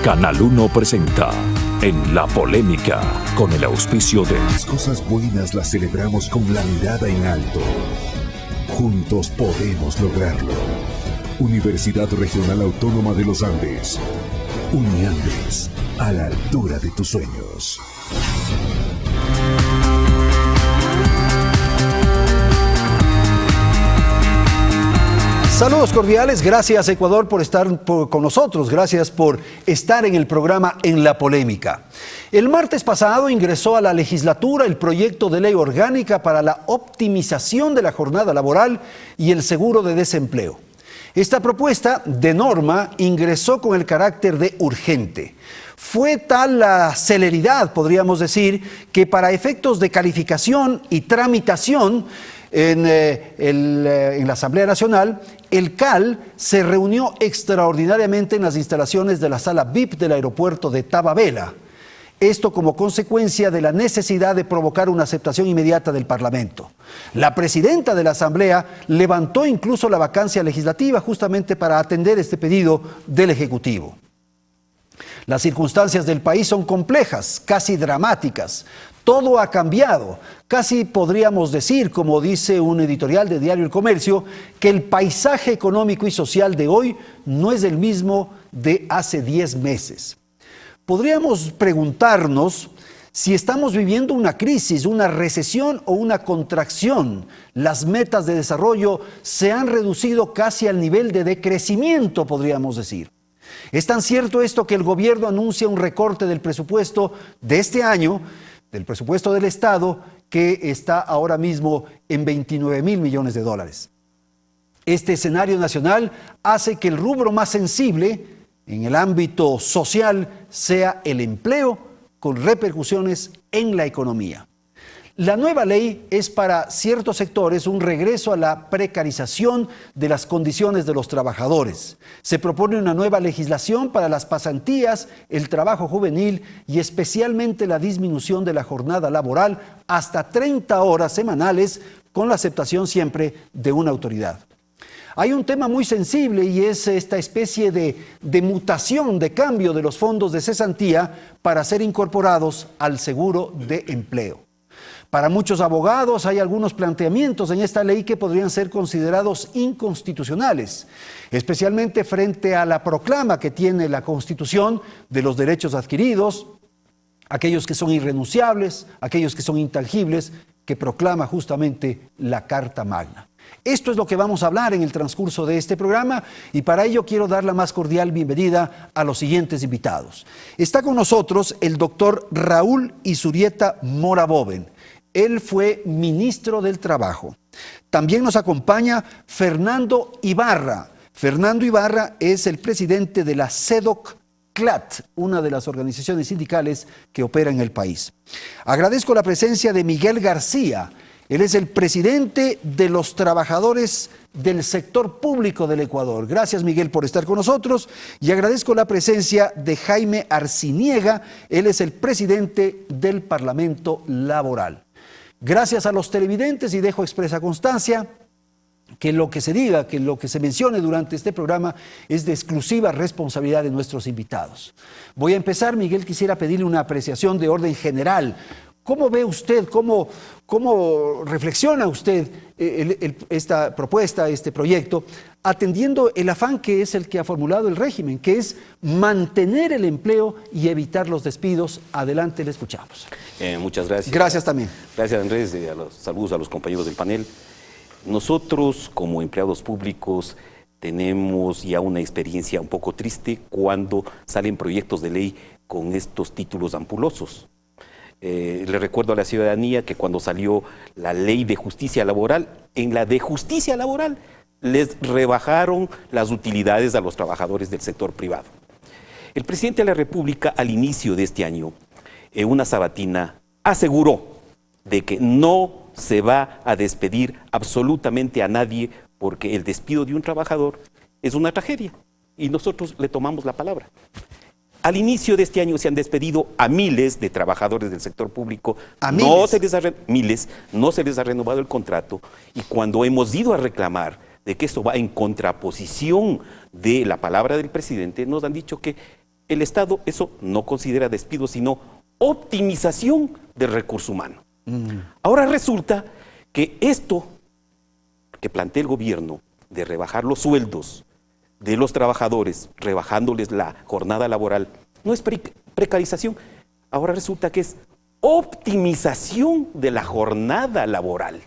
Canal 1 presenta En la Polémica, con el auspicio de... Las cosas buenas las celebramos con la mirada en alto. Juntos podemos lograrlo. Universidad Regional Autónoma de los Andes. Uniandes, a la altura de tus sueños. Saludos cordiales, gracias Ecuador por estar con nosotros, gracias por estar en el programa En la Polémica. El martes pasado ingresó a la legislatura el proyecto de ley orgánica para la optimización de la jornada laboral y el seguro de desempleo. Esta propuesta de norma ingresó con el carácter de urgente. Fue tal la celeridad, podríamos decir, que para efectos de calificación y tramitación en la Asamblea Nacional, el CAL se reunió extraordinariamente en las instalaciones de la sala VIP del aeropuerto de Tababela. Esto como consecuencia de la necesidad de provocar una aceptación inmediata del Parlamento. La presidenta de la Asamblea levantó incluso la vacancia legislativa justamente para atender este pedido del Ejecutivo. Las circunstancias del país son complejas, casi dramáticas. Todo ha cambiado. Casi podríamos decir, como dice un editorial de Diario El Comercio, que el paisaje económico y social de hoy no es el mismo de hace 10 meses. Podríamos preguntarnos si estamos viviendo una crisis, una recesión o una contracción. Las metas de desarrollo se han reducido casi al nivel de decrecimiento, podríamos decir. Es tan cierto esto que el gobierno anuncia un recorte del presupuesto de este año, del presupuesto del Estado, que está ahora mismo en 29.000 millones de dólares. Este escenario nacional hace que el rubro más sensible en el ámbito social sea el empleo, con repercusiones en la economía. La nueva ley es para ciertos sectores un regreso a la precarización de las condiciones de los trabajadores. Se propone una nueva legislación para las pasantías, el trabajo juvenil y especialmente la disminución de la jornada laboral hasta 30 horas semanales, con la aceptación siempre de una autoridad. Hay un tema muy sensible y es esta especie de mutación, de cambio de los fondos de cesantía para ser incorporados al seguro de empleo. Para muchos abogados hay algunos planteamientos en esta ley que podrían ser considerados inconstitucionales, especialmente frente a la proclama que tiene la Constitución de los derechos adquiridos, aquellos que son irrenunciables, aquellos que son intangibles, que proclama justamente la Carta Magna. Esto es lo que vamos a hablar en el transcurso de este programa y para ello quiero dar la más cordial bienvenida a los siguientes invitados. Está con nosotros el doctor Raúl Izurieta Mora Boven. Él fue ministro del Trabajo. También nos acompaña Fernando Ibarra. Fernando Ibarra es el presidente de la CEDOC-CLAT, una de las organizaciones sindicales que opera en el país. Agradezco la presencia de Miguel García. Él es el presidente de los trabajadores del sector público del Ecuador. Gracias, Miguel, por estar con nosotros. Y agradezco la presencia de Jaime Arciniega. Él es el presidente del Parlamento Laboral. Gracias a los televidentes y dejo expresa constancia que lo que se diga, que lo que se mencione durante este programa es de exclusiva responsabilidad de nuestros invitados. Voy a empezar, Miguel, quisiera pedirle una apreciación de orden general. ¿Cómo ve usted, cómo reflexiona usted esta propuesta, este proyecto, atendiendo el afán que es el que ha formulado el régimen, que es mantener el empleo y evitar los despidos? Adelante, le escuchamos. Muchas gracias. Gracias también. Gracias, Andrés, saludos a los compañeros del panel. Nosotros, como empleados públicos, tenemos ya una experiencia un poco triste cuando salen proyectos de ley con estos títulos ampulosos. Le recuerdo a la ciudadanía que cuando salió la ley de justicia laboral, en la de justicia laboral les rebajaron las utilidades a los trabajadores del sector privado. El presidente de la República al inicio de este año, en una sabatina, aseguró de que no se va a despedir absolutamente a nadie porque el despido de un trabajador es una tragedia y nosotros le tomamos la palabra. Al inicio de este año se han despedido a miles de trabajadores del sector público. No se les ha renovado el contrato y cuando hemos ido a reclamar de que esto va en contraposición de la palabra del presidente, nos han dicho que el Estado eso no considera despido, sino optimización del recurso humano. Ahora resulta que esto que plantea el gobierno de rebajar los sueldos de los trabajadores, rebajándoles la jornada laboral, no es precarización. Ahora resulta que es optimización de la jornada laboral.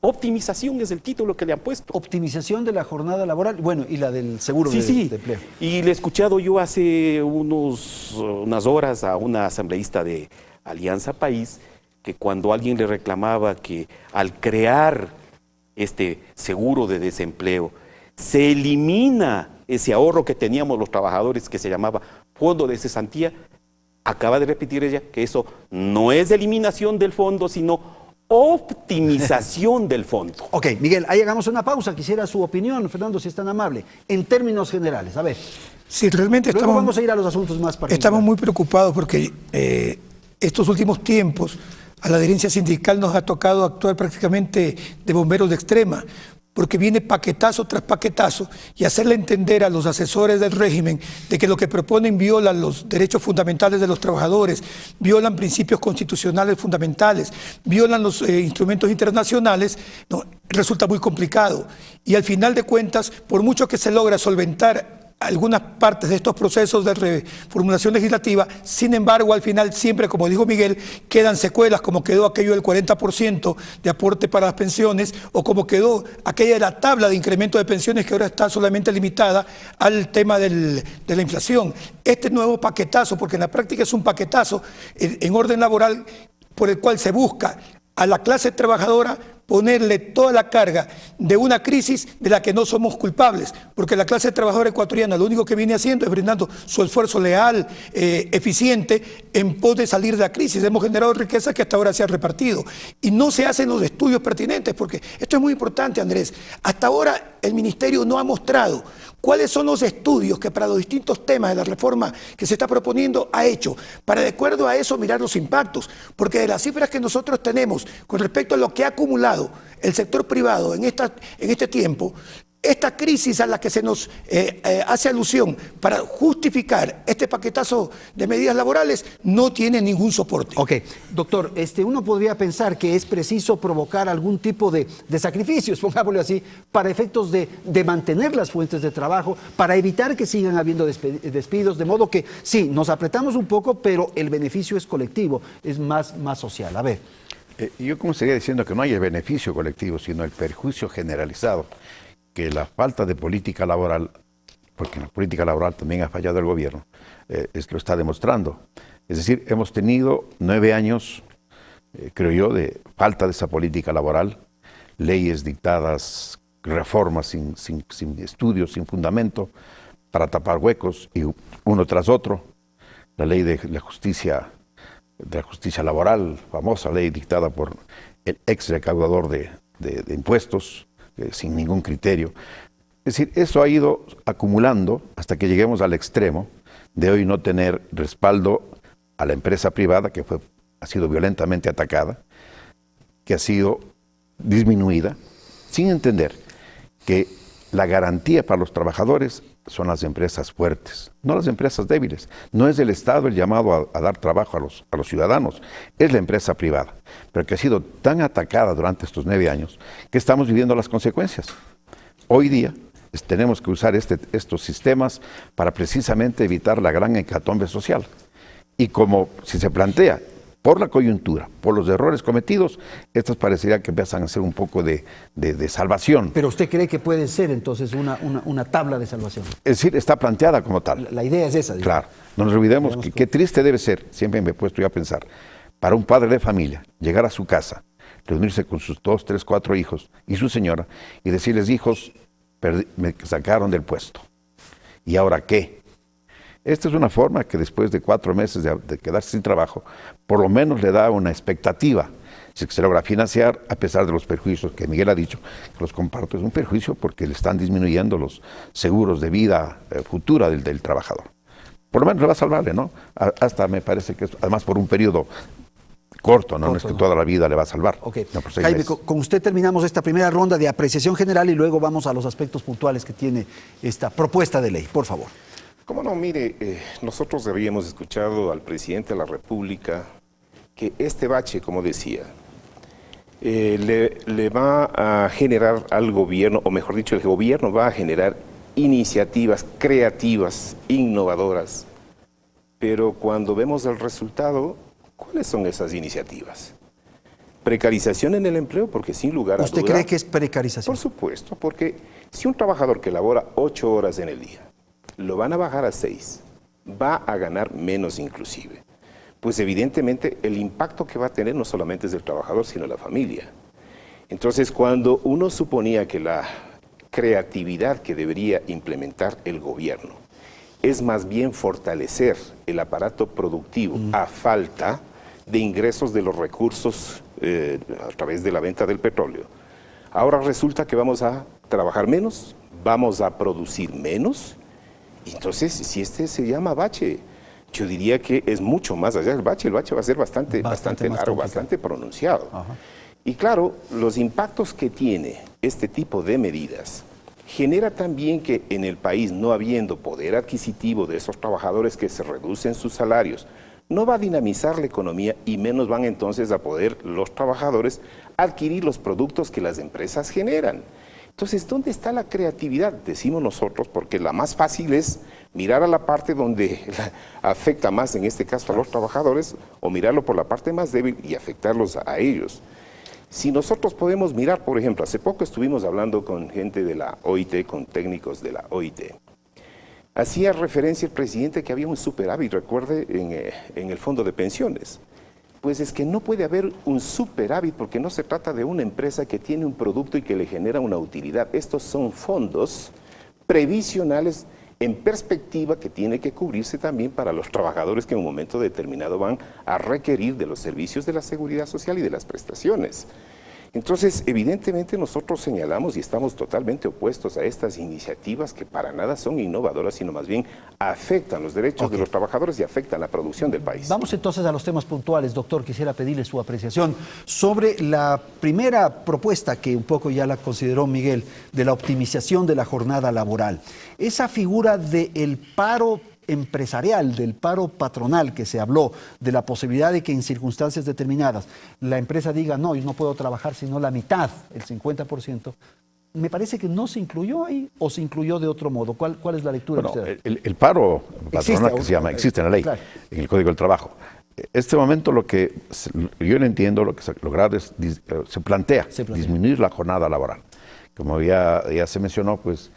Optimización es el título que le han puesto. Optimización de la jornada laboral, bueno, y la del seguro de empleo. Y le he escuchado yo hace unas horas a una asambleísta de Alianza País, que cuando alguien le reclamaba que al crear este seguro de desempleo se elimina ese ahorro que teníamos los trabajadores que se llamaba fondo de cesantía, acaba de repetir ella que eso no es eliminación del fondo, sino optimización del fondo. Ok, Miguel, ahí hagamos una pausa. Quisiera su opinión, Fernando, si es tan amable, en términos generales. A ver. Sí, realmente luego vamos a ir a los asuntos más particulares. Estamos muy preocupados porque estos últimos tiempos a la adherencia sindical nos ha tocado actuar prácticamente de bomberos de extrema, porque viene paquetazo tras paquetazo y hacerle entender a los asesores del régimen de que lo que proponen violan los derechos fundamentales de los trabajadores, violan principios constitucionales fundamentales, violan los instrumentos internacionales, no, resulta muy complicado. Y al final de cuentas, por mucho que se logra solventar algunas partes de estos procesos de reformulación legislativa, sin embargo, al final siempre, como dijo Miguel, quedan secuelas, como quedó aquello del 40% de aporte para las pensiones, o como quedó aquella de la tabla de incremento de pensiones que ahora está solamente limitada al tema de la inflación. Este nuevo paquetazo, porque en la práctica es un paquetazo en orden laboral por el cual se busca a la clase trabajadora ponerle toda la carga de una crisis de la que no somos culpables, porque la clase trabajadora ecuatoriana lo único que viene haciendo es brindando su esfuerzo leal, eficiente, en pos de salir de la crisis. Hemos generado riqueza que hasta ahora se ha repartido y no se hacen los estudios pertinentes, porque esto es muy importante, Andrés. Hasta ahora el Ministerio no ha mostrado cuáles son los estudios que para los distintos temas de la reforma que se está proponiendo ha hecho, para de acuerdo a eso mirar los impactos, porque de las cifras que nosotros tenemos con respecto a lo que ha acumulado el sector privado en este tiempo, esta crisis a la que se nos hace alusión para justificar este paquetazo de medidas laborales no tiene ningún soporte. Ok, doctor, uno podría pensar que es preciso provocar algún tipo de sacrificios, pongámoslo así, para efectos de mantener las fuentes de trabajo, para evitar que sigan habiendo despidos, de modo que sí, nos apretamos un poco, pero el beneficio es colectivo, es más social. A ver. Yo comenzaría diciendo que no hay el beneficio colectivo, sino el perjuicio generalizado, que la falta de política laboral, porque en la política laboral también ha fallado el gobierno, lo está demostrando. Es decir, hemos tenido 9 años, creo yo, de falta de esa política laboral, leyes dictadas, reformas sin estudios, sin fundamento, para tapar huecos, y uno tras otro, la ley de la justicia laboral, famosa ley dictada por el ex recaudador de impuestos, sin ningún criterio. Es decir, eso ha ido acumulando hasta que lleguemos al extremo de hoy no tener respaldo a la empresa privada, que ha sido violentamente atacada, que ha sido disminuida, sin entender que la garantía para los trabajadores son las empresas fuertes, no las empresas débiles. No es el Estado el llamado a dar trabajo a los ciudadanos, es la empresa privada, pero que ha sido tan atacada durante estos 9 años que estamos viviendo las consecuencias. Hoy día tenemos que usar estos sistemas para precisamente evitar la gran hecatombe social. Y como si se plantea, por la coyuntura, por los errores cometidos, estas parecería que empiezan a ser un poco de salvación. ¿Pero usted cree que puede ser entonces una tabla de salvación? Es decir, está planteada como tal. La idea es esa. Digamos. Claro, no nos olvidemos que qué triste debe ser, siempre me he puesto yo a pensar, para un padre de familia, llegar a su casa, reunirse con sus 2, 3, 4 hijos y su señora, y decirles: hijos, me sacaron del puesto. ¿Y ahora qué? Esta es una forma que después de 4 meses de quedarse sin trabajo, por lo menos le da una expectativa. Si se logra financiar, a pesar de los perjuicios que Miguel ha dicho, que los comparto, es un perjuicio porque le están disminuyendo los seguros de vida futura del trabajador. Por lo menos le va a salvarle, ¿no? Hasta me parece que es, además, por un periodo corto, no es que toda la vida le va a salvar. Okay. No, por 6 Jaime, meses. con usted terminamos esta primera ronda de apreciación general y luego vamos a los aspectos puntuales que tiene esta propuesta de ley. Por favor. Cómo no, mire, nosotros habíamos escuchado al presidente de la República que este bache, como decía, le va a generar al gobierno, o mejor dicho, el gobierno va a generar iniciativas creativas, innovadoras. Pero cuando vemos el resultado, ¿cuáles son esas iniciativas? Precarización en el empleo, porque sin lugar a dudas... ¿Usted cree que es precarización? Por supuesto, porque si un trabajador que labora 8 horas en el día, lo van a bajar a 6, va a ganar menos inclusive. Pues evidentemente el impacto que va a tener no solamente es del trabajador, sino la familia. Entonces, cuando uno suponía que la creatividad que debería implementar el gobierno es más bien fortalecer el aparato productivo a falta de ingresos de los recursos a través de la venta del petróleo, ahora resulta que vamos a trabajar menos, vamos a producir menos. Entonces, si este se llama bache, yo diría que es mucho más allá del bache. El bache va a ser bastante largo, bastante pronunciado. Ajá. Y claro, los impactos que tiene este tipo de medidas genera también que en el país, no habiendo poder adquisitivo de esos trabajadores que se reducen sus salarios, no va a dinamizar la economía y menos van entonces a poder los trabajadores adquirir los productos que las empresas generan. Entonces, ¿dónde está la creatividad? Decimos nosotros, porque la más fácil es mirar a la parte donde afecta más, en este caso a los trabajadores, o mirarlo por la parte más débil y afectarlos a ellos. Si nosotros podemos mirar, por ejemplo, hace poco estuvimos hablando con gente de la OIT, con técnicos de la OIT. Hacía referencia el presidente que había un superávit, recuerde, en el fondo de pensiones. Pues es que no puede haber un superávit porque no se trata de una empresa que tiene un producto y que le genera una utilidad. Estos son fondos previsionales en perspectiva que tiene que cubrirse también para los trabajadores que en un momento determinado van a requerir de los servicios de la seguridad social y de las prestaciones. Entonces, evidentemente nosotros señalamos y estamos totalmente opuestos a estas iniciativas que para nada son innovadoras, sino más bien afectan los derechos de los trabajadores y afectan la producción del país. Vamos entonces a los temas puntuales. Doctor, quisiera pedirle su apreciación sobre la primera propuesta que un poco ya la consideró Miguel, de la optimización de la jornada laboral. Esa figura del paro empresarial, del paro patronal que se habló, de la posibilidad de que en circunstancias determinadas la empresa diga no, yo no puedo trabajar sino la mitad, el 50%, me parece que no se incluyó ahí o se incluyó de otro modo. ¿Cuál es la lectura de usted? El paro patronal que se llama, existe en la ley, claro, en el Código del Trabajo. Este momento lo que yo no entiendo, lo que se ha logrado es, se plantea disminuir la jornada laboral. Como ya se mencionó, pues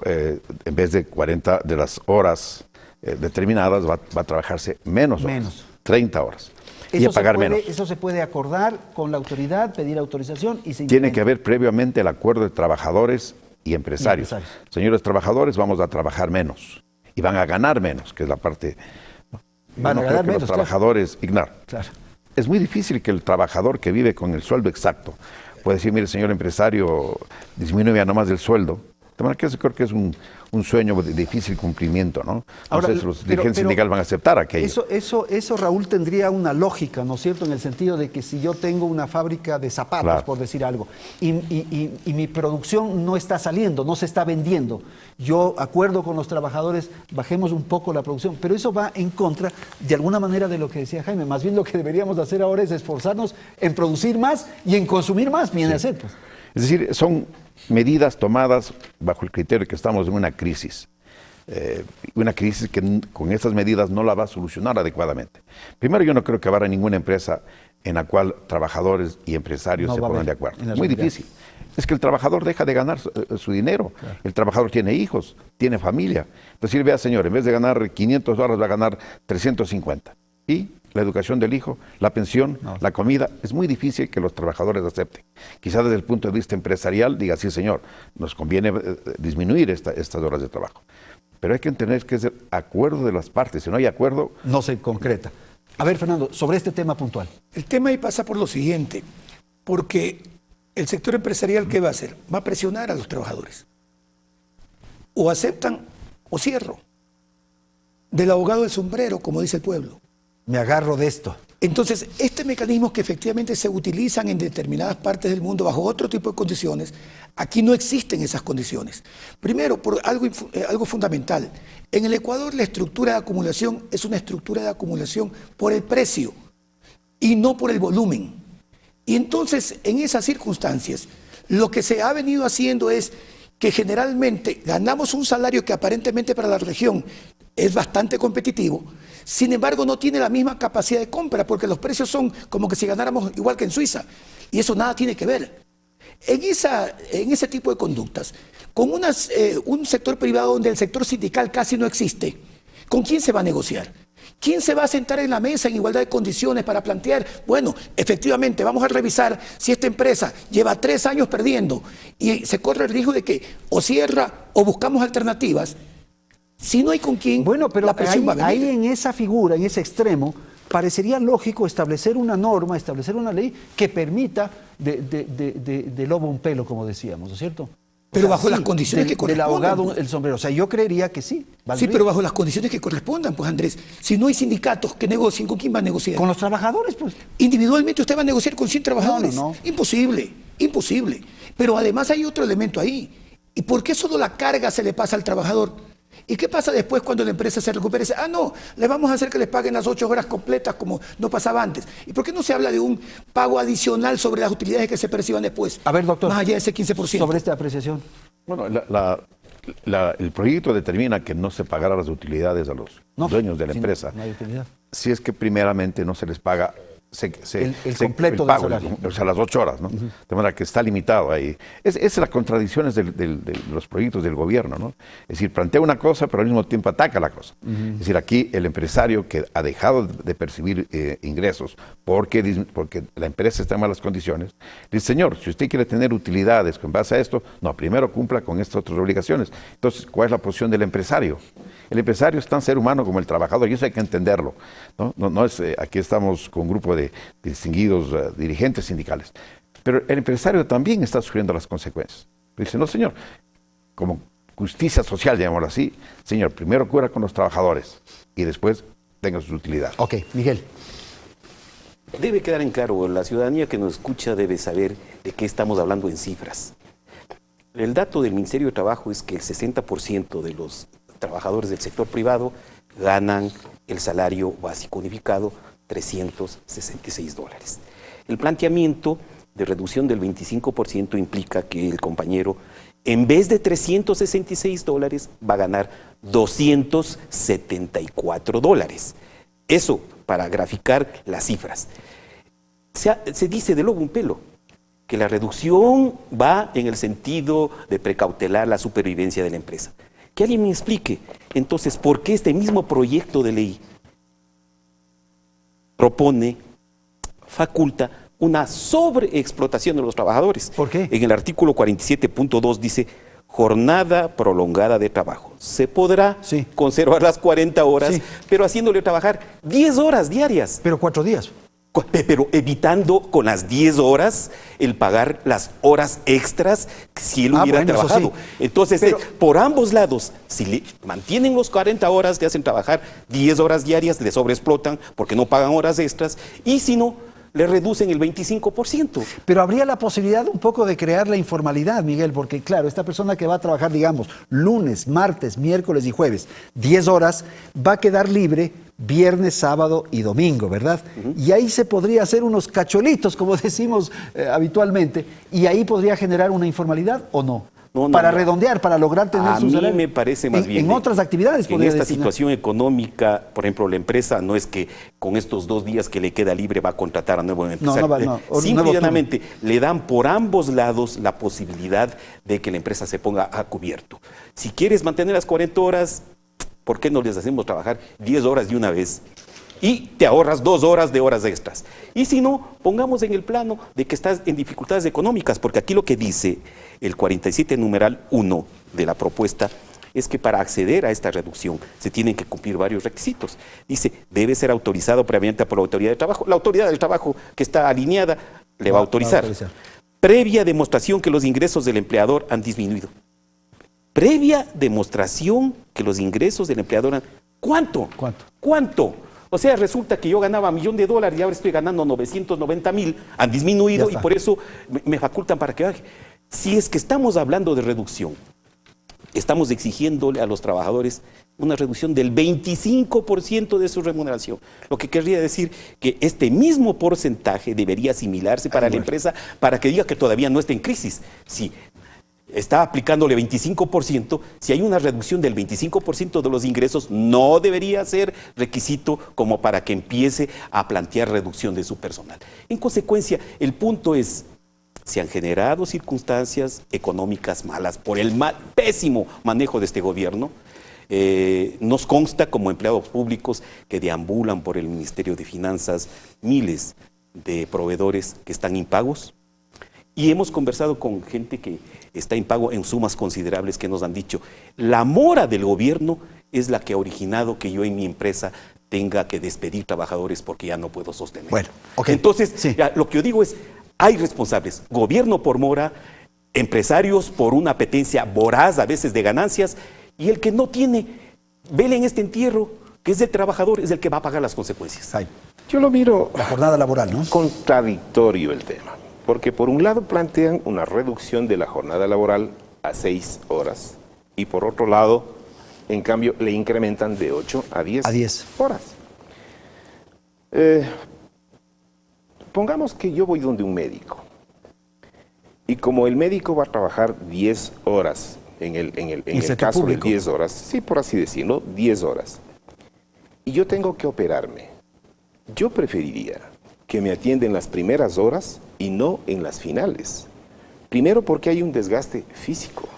en vez de 40 de las horas determinadas va a trabajarse menos horas, 30 horas. Y a pagar menos. ¿Eso se puede acordar con la autoridad, pedir autorización? Y tiene que haber previamente el acuerdo de trabajadores y empresarios. Señores trabajadores, vamos a trabajar menos y van a ganar menos, que es la parte... Van a ganar menos, los trabajadores, claro. Ignar, claro. Es muy difícil que el trabajador que vive con el sueldo exacto pueda decir, mire, señor empresario, disminuye nomás el sueldo. De manera que eso creo que es un sueño de difícil cumplimiento, ¿no? Ahora, no sé si los dirigentes sindicales van a aceptar aquello. Eso, Raúl, tendría una lógica, ¿no es cierto? En el sentido de que si yo tengo una fábrica de zapatos, claro, por decir algo, y mi producción no está saliendo, no se está vendiendo, yo acuerdo con los trabajadores, bajemos un poco la producción, pero eso va en contra, de alguna manera, de lo que decía Jaime. Más bien lo que deberíamos hacer ahora es esforzarnos en producir más y en consumir más, bien hacer, pues. Es decir, son medidas tomadas bajo el criterio de que estamos en una crisis que con estas medidas no la va a solucionar adecuadamente. Primero, yo no creo que habrá ninguna empresa en la cual trabajadores y empresarios se pongan de acuerdo. Muy difícil. Es que el trabajador deja de ganar su dinero. Claro. El trabajador tiene hijos, tiene familia. Entonces, vea, señor, en vez de ganar 500 dólares va a ganar 350. Y la educación del hijo, la pensión, la comida, es muy difícil que los trabajadores acepten. Quizás desde el punto de vista empresarial diga, sí señor, nos conviene disminuir estas horas de trabajo. Pero hay que tener que ser acuerdo de las partes, si no hay acuerdo... No se concreta. A ver, Fernando, sobre este tema puntual. El tema ahí pasa por lo siguiente, porque el sector empresarial, ¿qué va a hacer? Va a presionar a los trabajadores. O aceptan o cierro. Del abogado del sombrero, como dice el pueblo. Me agarro de esto. Entonces, este mecanismo que efectivamente se utilizan en determinadas partes del mundo bajo otro tipo de condiciones, aquí no existen esas condiciones. Primero, por algo fundamental. En el Ecuador la estructura de acumulación es una estructura de acumulación por el precio y no por el volumen. Y entonces, en esas circunstancias, lo que se ha venido haciendo es que generalmente ganamos un salario que aparentemente para la región es bastante competitivo, sin embargo no tiene la misma capacidad de compra porque los precios son como que si ganáramos igual que en Suiza, y eso nada tiene que ver. En ese tipo de conductas, con un sector privado donde el sector sindical casi no existe, ¿con quién se va a negociar? ¿Quién se va a sentar en la mesa en igualdad de condiciones para plantear, bueno, efectivamente vamos a revisar si esta empresa lleva 3 años perdiendo y se corre el riesgo de que o cierra o buscamos alternativas? Si no hay con quién, bueno, pero la presión va a venir. ahí en esa figura, en ese extremo, parecería lógico establecer una norma, establecer una ley que permita de lobo un pelo, como decíamos, ¿no es cierto? Pero bajo las condiciones que correspondan. Del abogado el sombrero. O sea, yo creería que sí. Sí, pero bajo las condiciones que correspondan, pues Andrés. Si no hay sindicatos que negocien, ¿con quién va a negociar? Con los trabajadores, pues. Individualmente usted va a negociar con 100 trabajadores. No. Imposible, imposible. Pero además hay otro elemento ahí. ¿Y por qué solo la carga se le pasa al trabajador? ¿Y qué pasa después cuando la empresa se recupere? Dice, no, les vamos a hacer que les paguen las 8 horas completas como no pasaba antes. ¿Y por qué no se habla de un pago adicional sobre las utilidades que se perciban después? A ver, doctor. Más allá de ese 15%. Sobre esta apreciación. Bueno, el proyecto determina que no se pagará las utilidades a los dueños de la empresa. No hay utilidad. Si es que primeramente no se les paga el completo del salario. o sea, las 8 horas, ¿no? De manera que está limitado ahí. Es las contradicciones de los proyectos del gobierno, ¿no? Es decir, plantea una cosa, pero al mismo tiempo ataca la cosa. Es decir, aquí el empresario que ha dejado de percibir ingresos porque la empresa está en malas condiciones, dice, señor, si usted quiere tener utilidades con base a esto, no, primero cumpla con estas otras obligaciones. Entonces, ¿cuál es la posición del empresario? El empresario es tan ser humano como el trabajador, y eso hay que entenderlo, ¿no? No es, aquí estamos con un grupo de distinguidos dirigentes sindicales, pero el empresario también está sufriendo las consecuencias. Dice, no señor, como justicia social, llamémoslo así, señor, primero cubra con los trabajadores y después tenga sus utilidades. Ok, Miguel. Debe quedar en claro, la ciudadanía que nos escucha debe saber de qué estamos hablando en cifras. El dato del Ministerio de Trabajo es que el 60% de los trabajadores del sector privado ganan el salario básico unificado, $366. El planteamiento de reducción del 25% implica que el compañero, en vez de $366, va a ganar $274. Eso para graficar las cifras. Se dice de lobo un pelo, que la reducción va en el sentido de precautelar la supervivencia de la empresa. Que alguien me explique, entonces, por qué este mismo proyecto de ley faculta una sobreexplotación de los trabajadores. ¿Por qué? En el artículo 47.2 dice, jornada prolongada de trabajo. Se podrá conservar las 40 horas, pero haciéndole trabajar 10 horas diarias. Pero 4 días. Pero evitando con las 10 horas el pagar las horas extras si él hubiera trabajado. Entonces, por ambos lados, si le mantienen los 40 horas, le hacen trabajar 10 horas diarias, le sobreexplotan porque no pagan horas extras, y si no, le reducen el 25%. Pero habría la posibilidad un poco de crear la informalidad, Miguel, porque claro, esta persona que va a trabajar, digamos, lunes, martes, miércoles y jueves, 10 horas, va a quedar libre viernes, sábado y domingo, ¿verdad? Y ahí se podría hacer unos cacholitos, como decimos habitualmente, y ahí podría generar una informalidad o no. Para redondear, para lograr tener su salario. A mí me parece más bien. En otras actividades en esta situación económica, por ejemplo, la empresa no es que con estos 2 días que le queda libre va a contratar a nuevo empresario. Simplemente le dan por ambos lados la posibilidad de que la empresa se ponga a cubierto. Si quieres mantener las 40 horas, ¿por qué no les hacemos trabajar 10 horas de una vez? Y te ahorras 2 horas de horas extras. Y si no, pongamos en el plano de que estás en dificultades económicas, porque aquí lo que dice el 47 numeral 1 de la propuesta es que para acceder a esta reducción se tienen que cumplir varios requisitos. Dice, debe ser autorizado previamente por la autoridad de trabajo. La autoridad del trabajo que está alineada le va a autorizar. Previa demostración que los ingresos del empleador han disminuido. Previa demostración que los ingresos del empleador han... ¿Cuánto? O sea, resulta que yo ganaba $1.000.000 y ahora estoy ganando 990.000, han disminuido y por eso me facultan para que baje. Si es que estamos hablando de reducción, estamos exigiéndole a los trabajadores una reducción del 25% de su remuneración. Lo que querría decir que este mismo porcentaje debería asimilarse para la empresa para que diga que todavía no está en crisis. Si está aplicándole 25%, si hay una reducción del 25% de los ingresos, no debería ser requisito como para que empiece a plantear reducción de su personal. En consecuencia, el punto es, se han generado circunstancias económicas malas por el pésimo manejo de este gobierno. Nos consta como empleados públicos que deambulan por el Ministerio de Finanzas miles de proveedores que están impagos. Y hemos conversado con gente que está impago en sumas considerables que nos han dicho, la mora del gobierno es la que ha originado que yo en mi empresa tenga que despedir trabajadores porque ya no puedo sostener. Bueno, Entonces, lo que yo digo es, hay responsables, gobierno por mora, empresarios por una apetencia voraz a veces de ganancias, y el que no tiene, vele en este entierro, que es del trabajador, es el que va a pagar las consecuencias. Yo lo miro la jornada laboral, ¿no? Contradictorio el tema. Porque por un lado plantean una reducción de la jornada laboral a 6 horas y por otro lado, en cambio, le incrementan de 8 a 10 horas. Pongamos que yo voy donde un médico y como el médico va a trabajar 10 horas, en el caso de 10 horas, sí, por así decirlo, 10 horas, y yo tengo que operarme, yo preferiría que me atienden las primeras horas y no en las finales. Primero porque hay un desgaste físico,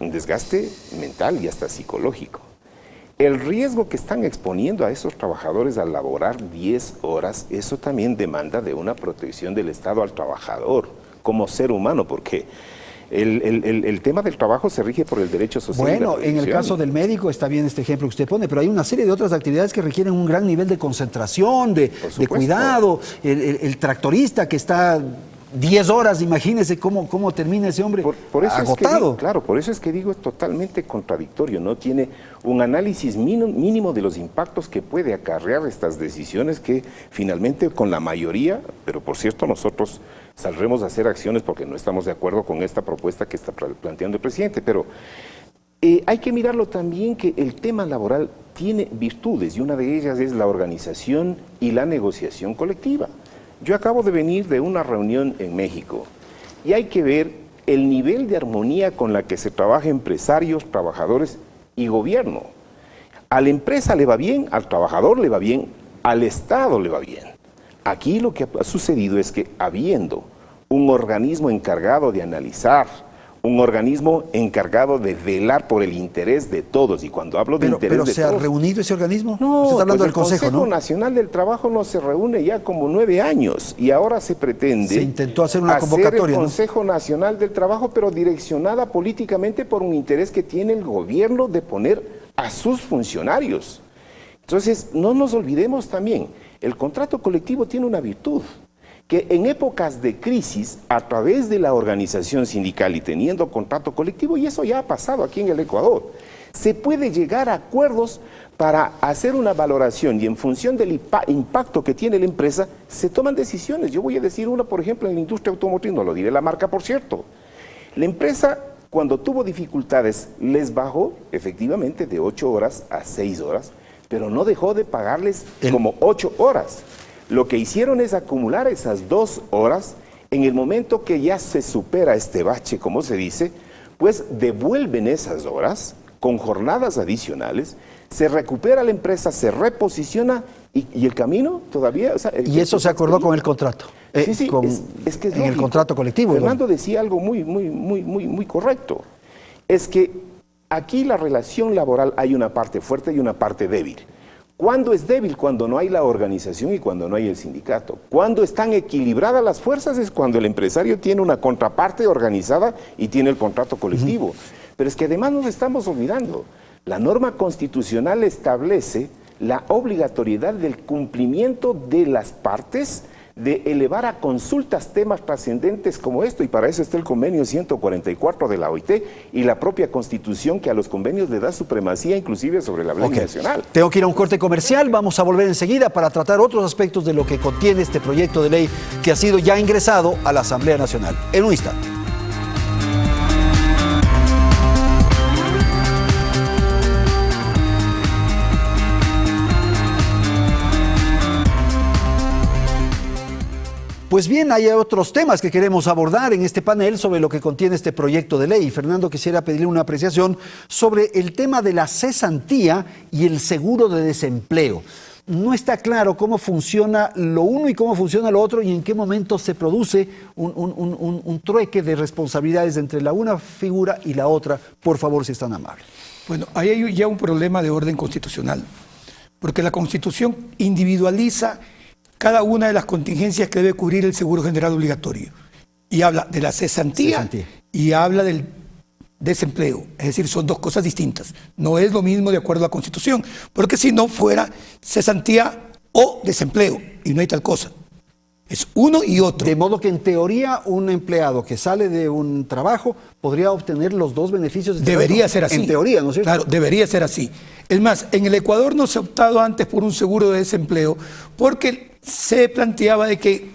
un desgaste mental y hasta psicológico. El riesgo que están exponiendo a esos trabajadores al laborar 10 horas, eso también demanda de una protección del Estado al trabajador como ser humano, porque el tema del trabajo se rige por el derecho social. Bueno, en el caso del médico está bien este ejemplo que usted pone, pero hay una serie de otras actividades que requieren un gran nivel de concentración, de cuidado. El tractorista que está 10 horas, imagínese cómo termina ese hombre por eso agotado. Claro, por eso es que digo, es totalmente contradictorio, no tiene un análisis mínimo de los impactos que puede acarrear estas decisiones que finalmente con la mayoría, pero por cierto nosotros saldremos a hacer acciones porque no estamos de acuerdo con esta propuesta que está planteando el presidente, pero hay que mirarlo también que el tema laboral tiene virtudes y una de ellas es la organización y la negociación colectiva. Yo acabo de venir de una reunión en México y hay que ver el nivel de armonía con la que se trabaja empresarios, trabajadores y gobierno. A la empresa le va bien, al trabajador le va bien, al Estado le va bien. Aquí lo que ha sucedido es que habiendo un organismo encargado de analizar, un organismo encargado de velar por el interés de todos, y cuando hablo de interés de todos... ¿Pero se ha reunido ese organismo? No, usted está hablando del Consejo, ¿no? El Consejo Nacional del Trabajo no se reúne ya como 9 años, y ahora se pretende... Se intentó hacer una convocatoria, el Consejo Nacional del Trabajo, pero direccionada políticamente por un interés que tiene el gobierno de poner a sus funcionarios. Entonces, no nos olvidemos también, el contrato colectivo tiene una virtud, que en épocas de crisis, a través de la organización sindical y teniendo contrato colectivo, y eso ya ha pasado aquí en el Ecuador, se puede llegar a acuerdos para hacer una valoración y en función del impacto que tiene la empresa, se toman decisiones. Yo voy a decir una, por ejemplo, en la industria automotriz, no lo diré la marca, por cierto. La empresa, cuando tuvo dificultades, les bajó efectivamente de 8 horas a 6 horas, pero no dejó de pagarles como 8 horas. Lo que hicieron es acumular esas 2 horas, en el momento que ya se supera este bache, como se dice, pues devuelven esas horas con jornadas adicionales, se recupera la empresa, se reposiciona y el camino todavía... O sea, y eso se acordó con el contrato. Sí, es que es en el contrato colectivo. Fernando decía algo muy correcto. Es que aquí la relación laboral hay una parte fuerte y una parte débil. ¿Cuándo es débil? Cuando no hay la organización y cuando no hay el sindicato. Cuando están equilibradas las fuerzas es cuando el empresario tiene una contraparte organizada y tiene el contrato colectivo. Pero es que además nos estamos olvidando. La norma constitucional establece la obligatoriedad del cumplimiento de las partes de elevar a consultas temas trascendentes como esto, y para eso está el convenio 144 de la OIT y la propia Constitución, que a los convenios le da supremacía inclusive sobre la ley nacional. Tengo que ir a un corte comercial, vamos a volver enseguida para tratar otros aspectos de lo que contiene este proyecto de ley que ha sido ya ingresado a la Asamblea Nacional. En un instante. Pues bien, hay otros temas que queremos abordar en este panel sobre lo que contiene este proyecto de ley. Fernando, quisiera pedirle una apreciación sobre el tema de la cesantía y el seguro de desempleo. No está claro cómo funciona lo uno y cómo funciona lo otro y en qué momento se produce un trueque de responsabilidades entre la una figura y la otra. Por favor, si están amables. Bueno, ahí hay ya un problema de orden constitucional, porque la Constitución individualiza cada una de las contingencias que debe cubrir el seguro general obligatorio. Y habla de la cesantía y habla del desempleo. Es decir, son dos cosas distintas. No es lo mismo de acuerdo a la Constitución, porque si no fuera cesantía o desempleo, y no hay tal cosa. Es uno y otro. De modo que en teoría un empleado que sale de un trabajo podría obtener los dos beneficios. Debería ser así. En teoría, ¿no es cierto? Claro, debería ser así. Es más, en el Ecuador no se ha optado antes por un seguro de desempleo porque se planteaba de que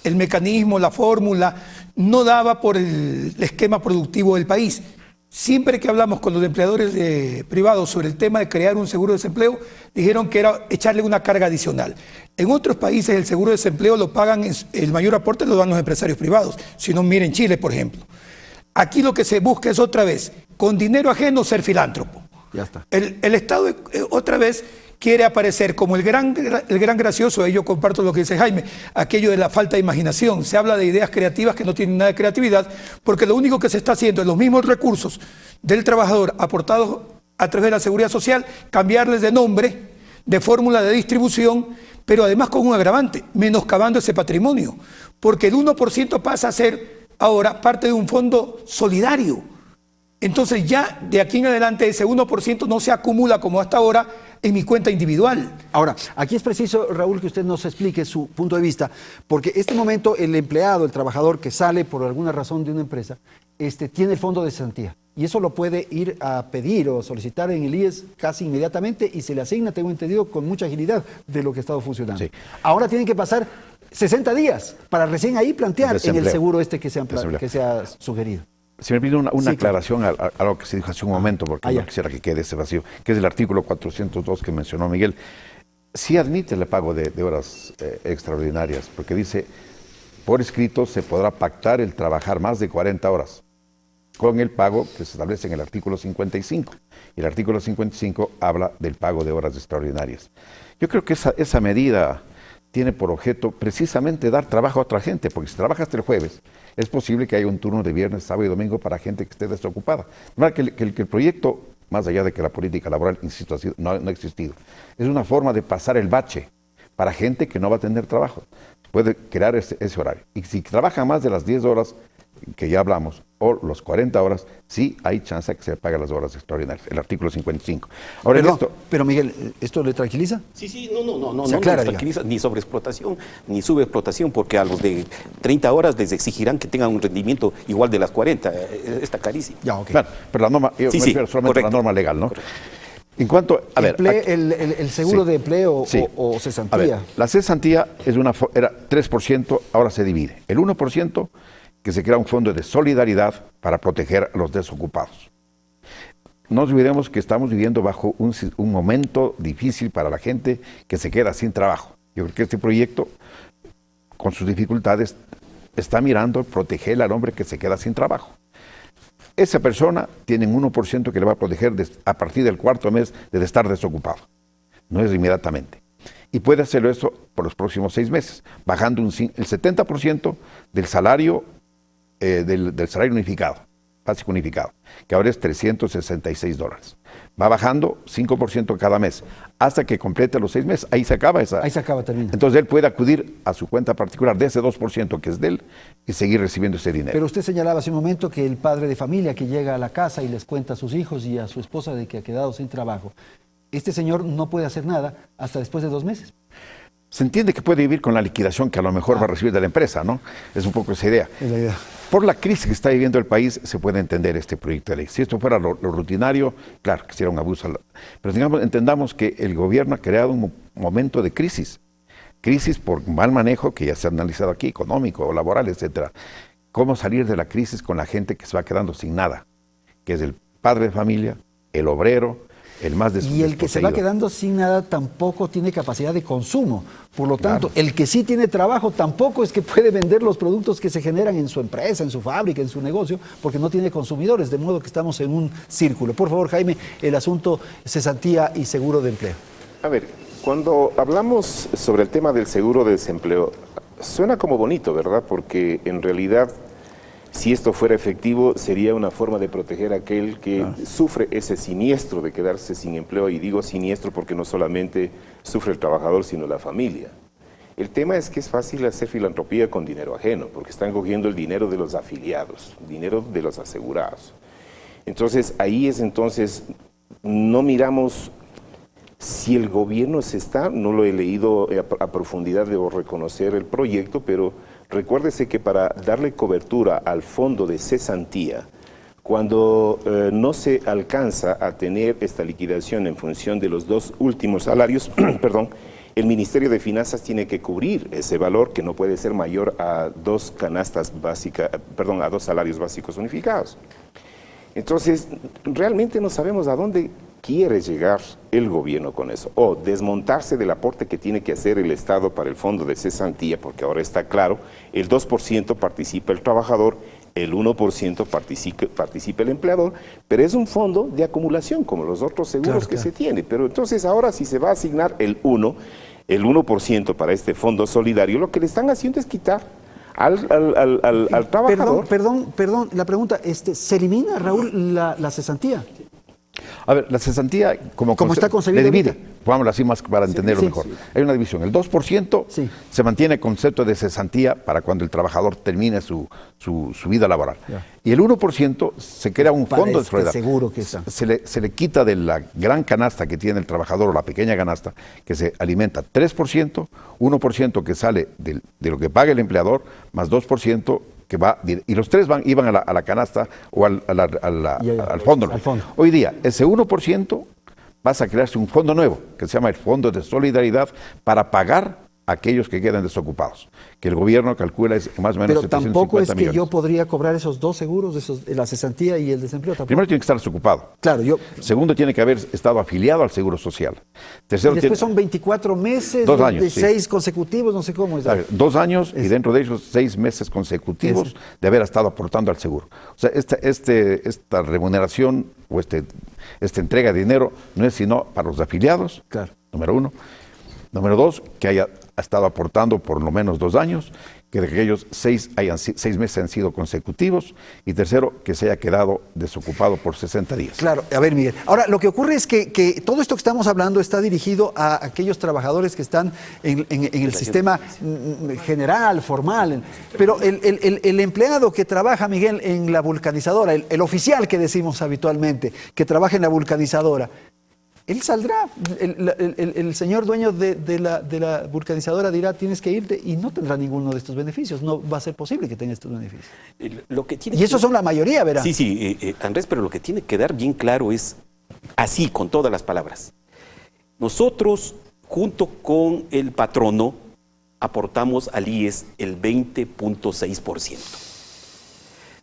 el mecanismo, la fórmula, no daba por el esquema productivo del país. Siempre que hablamos con los empleadores privados sobre el tema de crear un seguro de desempleo, dijeron que era echarle una carga adicional. En otros países el seguro de desempleo lo pagan, el mayor aporte lo dan los empresarios privados. Si no, miren Chile, por ejemplo. Aquí lo que se busca es otra vez, con dinero ajeno, ser filántropo. Ya está. El Estado otra vez quiere aparecer como el gran gracioso. Yo comparto lo que dice Jaime, aquello de la falta de imaginación. Se habla de ideas creativas que no tienen nada de creatividad, porque lo único que se está haciendo es los mismos recursos del trabajador aportados a través de la seguridad social, cambiarles de nombre, de fórmula de distribución, pero además con un agravante, menoscabando ese patrimonio, porque el 1% pasa a ser ahora parte de un fondo solidario. Entonces ya de aquí en adelante ese 1% no se acumula como hasta ahora en mi cuenta individual. Ahora, aquí es preciso, Raúl, que usted nos explique su punto de vista, porque en este momento el empleado, el trabajador que sale por alguna razón de una empresa, tiene el fondo de cesantía y eso lo puede ir a pedir o solicitar en el IES casi inmediatamente y se le asigna, tengo entendido, con mucha agilidad de lo que ha estado funcionando. Sí. Ahora tienen que pasar 60 días para recién ahí plantear en el seguro que se ha sugerido. Si me pide una aclaración a lo que se dijo hace un momento, porque no quisiera que quede ese vacío, que es el artículo 402 que mencionó Miguel. Sí admite el pago de horas extraordinarias, porque dice, por escrito se podrá pactar el trabajar más de 40 horas, con el pago que se establece en el artículo 55. Y el artículo 55 habla del pago de horas extraordinarias. Yo creo que esa medida tiene por objeto precisamente dar trabajo a otra gente, porque si trabaja hasta el jueves, es posible que haya un turno de viernes, sábado y domingo para gente que esté desocupada. Que el proyecto, más allá de que la política laboral, insisto, no ha existido, es una forma de pasar el bache para gente que no va a tener trabajo. Puede crear ese horario. Y si trabaja más de las 10 horas que ya hablamos, o los 40 horas, sí hay chance de que se pague las horas extraordinarias, el artículo 55. Ahora, pero Miguel, ¿esto le tranquiliza? Sí, no tranquiliza, ni sobreexplotación, ni subexplotación, porque a los de 30 horas les exigirán que tengan un rendimiento igual de las 40, está carísimo. Ya, okay. Claro, pero la norma, yo me refiero solamente a la norma legal, ¿no? Correcto. En cuanto, el seguro de empleo o cesantía. A ver, la cesantía era 3%, ahora se divide. El 1% que se crea un fondo de solidaridad para proteger a los desocupados. No nos olvidemos que estamos viviendo bajo un momento difícil para la gente que se queda sin trabajo. Yo creo que este proyecto, con sus dificultades, está mirando proteger al hombre que se queda sin trabajo. Esa persona tiene un 1% que le va a proteger a partir del 4º mes de estar desocupado. No es inmediatamente. Y puede hacerlo eso por los próximos 6 meses, bajando el 70% del salario del salario unificado, básico unificado, que ahora es $366. Va bajando 5% cada mes, hasta que complete los 6 meses. Ahí se acaba termina. Entonces él puede acudir a su cuenta particular de ese 2% que es de él y seguir recibiendo ese dinero. Pero usted señalaba hace un momento que el padre de familia que llega a la casa y les cuenta a sus hijos y a su esposa de que ha quedado sin trabajo, este señor no puede hacer nada hasta después de 2 meses. se entiende que puede vivir con la liquidación que a lo mejor va a recibir de la empresa, ¿no? Es un poco esa idea. Es la idea. Por la crisis que está viviendo el país, se puede entender este proyecto de ley. Si esto fuera lo rutinario, claro, que sería un abuso. Pero entendamos que el gobierno ha creado un momento de crisis. Crisis por mal manejo, que ya se ha analizado aquí, económico, laboral, etcétera. ¿Cómo salir de la crisis con la gente que se va quedando sin nada? Que es el padre de familia, el obrero, el más desposeído. Y el que se va quedando sin nada tampoco tiene capacidad de consumo. Por lo tanto, el que sí tiene trabajo tampoco es que puede vender los productos que se generan en su empresa, en su fábrica, en su negocio, porque no tiene consumidores, de modo que estamos en un círculo. Por favor, Jaime, el asunto cesantía y seguro de empleo. A ver, cuando hablamos sobre el tema del seguro de desempleo, suena como bonito, ¿verdad? Porque en realidad, si esto fuera efectivo, sería una forma de proteger a aquel que sufre ese siniestro de quedarse sin empleo. Y digo siniestro porque no solamente sufre el trabajador, sino la familia. El tema es que es fácil hacer filantropía con dinero ajeno, porque están cogiendo el dinero de los afiliados, dinero de los asegurados. Entonces, ahí es no miramos si el gobierno no lo he leído a profundidad, debo reconocer el proyecto, pero recuérdese que para darle cobertura al fondo de cesantía, cuando no se alcanza a tener esta liquidación en función de los 2 últimos salarios, perdón, el Ministerio de Finanzas tiene que cubrir ese valor que no puede ser mayor a 2 a 2 salarios básicos unificados. Entonces, realmente no sabemos a dónde quiere llegar el gobierno con eso, o desmontarse del aporte que tiene que hacer el Estado para el fondo de cesantía, porque ahora está claro, el 2% participa el trabajador, el 1% participa el empleador, pero es un fondo de acumulación, como los otros seguros que se tiene. Pero entonces ahora si se va a asignar el 1% para este fondo solidario, lo que le están haciendo es quitar al trabajador. Perdón, la pregunta, ¿se elimina, Raúl, la cesantía? A ver, la cesantía, como está concebida, le divide, pongámoslo así más para entenderlo mejor. Hay una división. El 2% se mantiene el concepto de cesantía para cuando el trabajador termine su vida laboral. Y el 1% se crea un fondo de solidaridad. Seguro que se le quita de la gran canasta que tiene el trabajador, o la pequeña canasta, que se alimenta 3%, 1% que sale de lo que paga el empleador, más 2% que va, y los 3 iban a la canasta o al fondo. Hoy día, ese 1% pasa a crearse un fondo nuevo, que se llama el Fondo de Solidaridad, para pagar a aquellos que quedan desocupados, que el gobierno calcula es más o menos 750 millones. Pero tampoco es que yo podría cobrar esos 2 seguros, la cesantía y el desempleo. ¿Tampoco? Primero tiene que estar desocupado. Claro, Segundo, tiene que haber estado afiliado al Seguro Social. Tercero, y después son 24 meses, 2 años, de 6 consecutivos, no sé cómo es. 2 años y dentro de ellos 6 meses consecutivos de haber estado aportando al seguro. O sea, esta remuneración o esta entrega de dinero no es sino para los afiliados, número 1. Número 2, que haya estado aportando por lo menos 2 años, que de aquellos 6 meses han sido consecutivos, y tercero, que se haya quedado desocupado por 60 días. Claro, a ver, Miguel. Ahora, lo que ocurre es que todo esto que estamos hablando está dirigido a aquellos trabajadores que están en el sistema general, formal, pero el empleado que trabaja, Miguel, en la vulcanizadora, el oficial que decimos habitualmente, que trabaja en la vulcanizadora, él saldrá, el señor dueño de la vulcanizadora dirá tienes que irte y no tendrá ninguno de estos beneficios, no va a ser posible que tenga estos beneficios. Y esos son la mayoría, ¿verdad? Sí, Andrés, pero lo que tiene que quedar bien claro es así, con todas las palabras. Nosotros, junto con el patrono, aportamos al IES el 20.6%.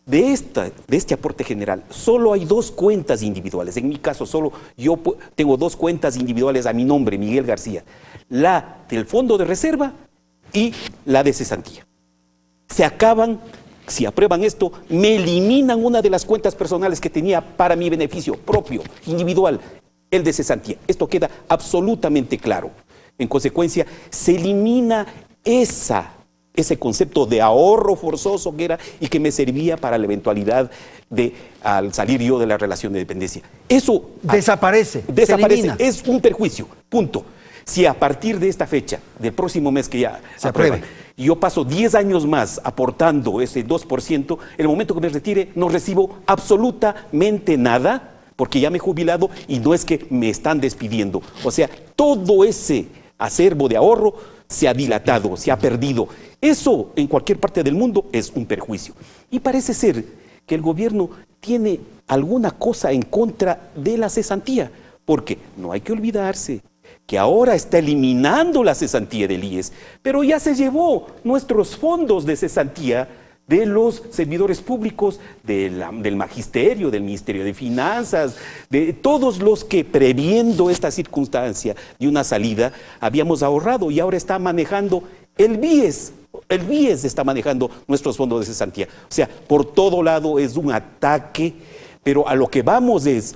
De este aporte general, solo hay 2 cuentas individuales. En mi caso, solo yo tengo 2 cuentas individuales a mi nombre, Miguel García. La del fondo de reserva y la de cesantía. Se acaban, si aprueban esto, me eliminan una de las cuentas personales que tenía para mi beneficio propio, individual, el de cesantía. Esto queda absolutamente claro. En consecuencia, se elimina ese concepto de ahorro forzoso que era y que me servía para la eventualidad de al salir yo de la relación de dependencia. Eso desaparece. Es un perjuicio, punto. Si a partir de esta fecha, del próximo mes que ya se apruebe, yo paso 10 años más aportando ese 2%, en el momento que me retire no recibo absolutamente nada porque ya me he jubilado y no es que me están despidiendo. O sea, todo ese acervo de ahorro se ha dilatado, se ha perdido. Eso en cualquier parte del mundo es un perjuicio. Y parece ser que el gobierno tiene alguna cosa en contra de la cesantía, porque no hay que olvidarse que ahora está eliminando la cesantía del IES, pero ya se llevó nuestros fondos de cesantía de los servidores públicos, del magisterio, del Ministerio de Finanzas, de todos los que previendo esta circunstancia de una salida habíamos ahorrado, y ahora está manejando el BIES. El BIES está manejando nuestros fondos de cesantía. O sea, por todo lado es un ataque, pero a lo que vamos es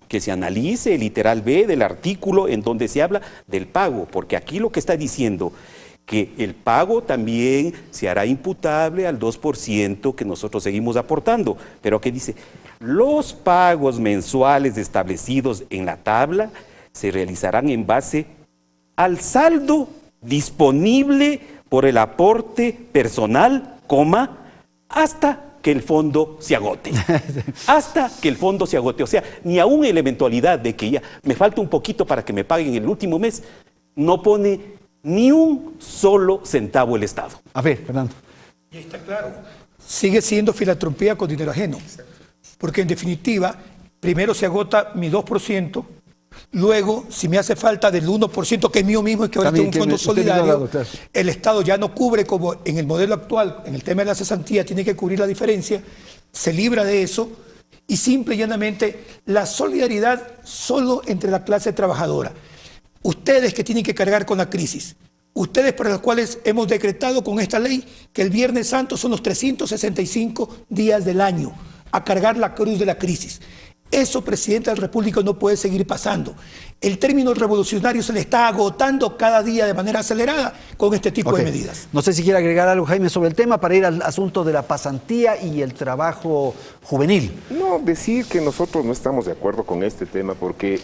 que se analice el literal B del artículo en donde se habla del pago, porque aquí lo que está diciendo que el pago también se hará imputable al 2% que nosotros seguimos aportando, pero que dice, los pagos mensuales establecidos en la tabla se realizarán en base al saldo disponible por el aporte personal, hasta que el fondo se agote. Hasta que el fondo se agote. O sea, ni aún en la eventualidad de que ya me falta un poquito para que me paguen el último mes, no pone ni un solo centavo el Estado. A ver, Fernando. Y ahí está claro. Sigue siendo filantropía con dinero ajeno. Porque en definitiva, primero se agota mi 2%, luego, si me hace falta del 1%, que es mío mismo, es que ahora tengo un fondo solidario, el Estado ya no cubre como en el modelo actual, en el tema de la cesantía, tiene que cubrir la diferencia, se libra de eso, y simple y llanamente la solidaridad solo entre la clase trabajadora. Ustedes que tienen que cargar con la crisis, ustedes para los cuales hemos decretado con esta ley que el Viernes Santo son los 365 días del año, a cargar la cruz de la crisis. Eso, presidente de la República, no puede seguir pasando. El término revolucionario se le está agotando cada día de manera acelerada con este tipo de medidas. No sé si quiere agregar algo, Jaime, sobre el tema para ir al asunto de la pasantía y el trabajo juvenil. No, decir que nosotros no estamos de acuerdo con este tema, porque